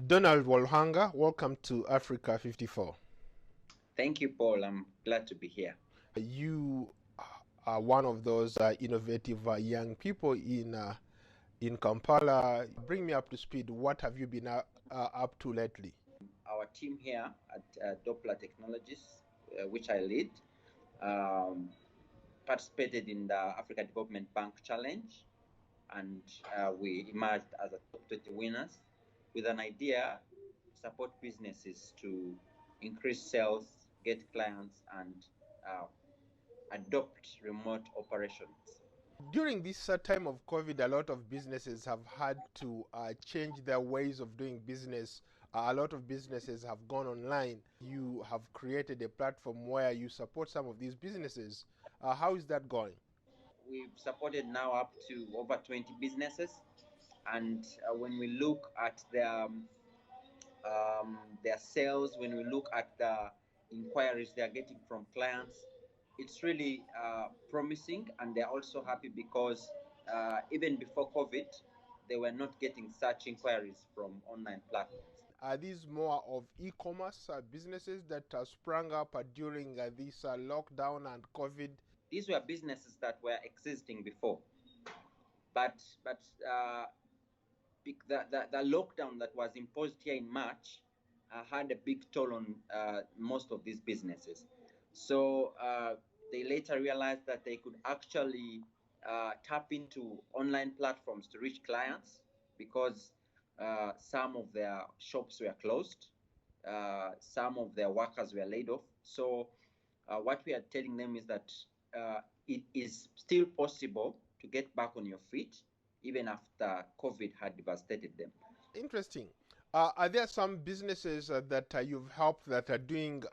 Donald Waruhanga, welcome to Africa 54. Thank you, Paul. I'm glad to be here. You are one of those innovative young people in Kampala. Bring me up to speed. What have you been up to lately? Our team here at Doppler Technologies, which I lead, participated in the Africa Development Bank Challenge, and we emerged as a top 20 winners with an idea to support businesses to increase sales, get clients, and adopt remote operations. During this time of COVID, a lot of businesses have had to change their ways of doing business. A lot of businesses have gone online. You have created a platform where you support some of these businesses. How is that going? We've supported now up to over 20 businesses, and when we look at their sales, when we look at the inquiries they are getting from clients, it's really promising, and they're also happy because even before COVID, they were not getting such inquiries from online platforms. Are these more of e-commerce businesses that sprung up during this lockdown and COVID? These were businesses that were existing before, but the lockdown that was imposed here in March had a big toll on most of these businesses. So they later realized that they could actually tap into online platforms to reach clients because some of their shops were closed, some of their workers were laid off. So what we are telling them is that it is still possible to get back on your feet even after COVID had devastated them. Interesting. Are there some businesses that you've helped that are doing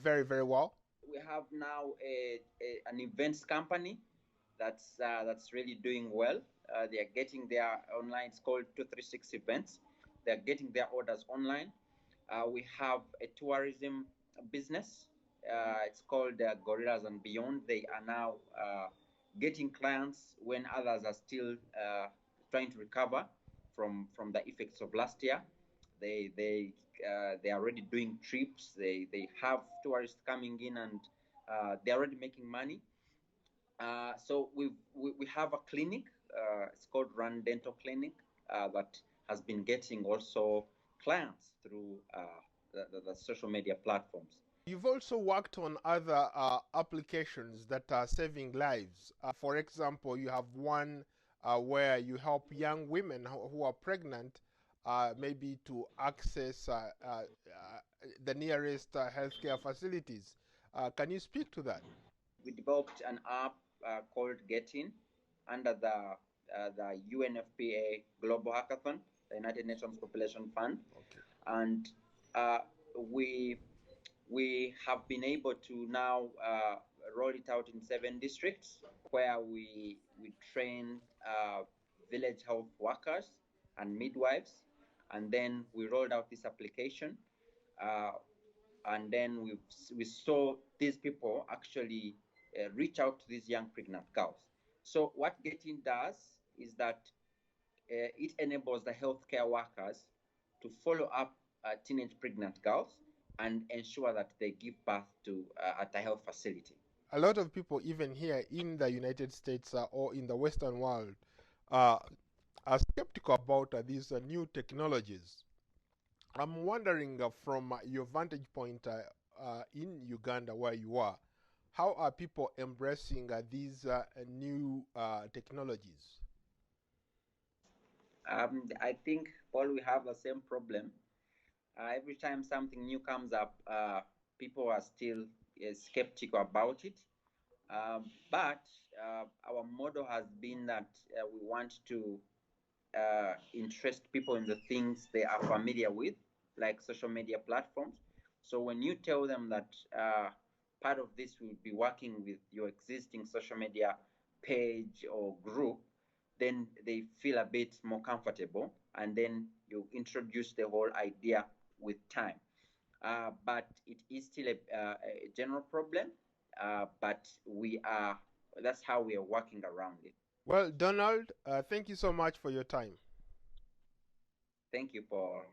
very, very well? We have now an events company that's really doing well. They are getting their online. It's called 236 Events. They are getting their orders online. We have a tourism business. It's called Gorillas and Beyond. They are now getting clients when others are still trying to recover from the effects of last year. They are already doing trips. They have tourists coming in, and they're already making money. So we have a clinic. It's called Run Dental Clinic that has been getting also clients through the social media platforms. You've also worked on other applications that are saving lives. For example, you have one where you help young women who are pregnant maybe to access the nearest healthcare facilities. Can you speak to that? We developed an app called Get-In under the UNFPA Global Hackathon, the United Nations Population Fund. Okay. And we have been able to now roll it out in 7 districts where we train village health workers and midwives, and then we rolled out this application, and then we saw these people actually reach out to these young pregnant girls. So what Get-In does is that it enables the healthcare workers to follow up teenage pregnant girls and ensure that they give birth to at a health facility. A lot of people, even here in the United States or in the Western world, are skeptical about these new technologies. I'm wondering from your vantage point in Uganda, where you are, how are people embracing these new technologies? I think, Paul, we have the same problem. Every time something new comes up, people are still skeptical about it. But our motto has been that we want to interest people in the things they are familiar with, like social media platforms. So when you tell them that part of this will be working with your existing social media page or group, then they feel a bit more comfortable, and then you introduce the whole idea with time. But it is still a general problem, but that's how we are working around it. Well, Donald, thank you so much for your time. Thank you, Paul.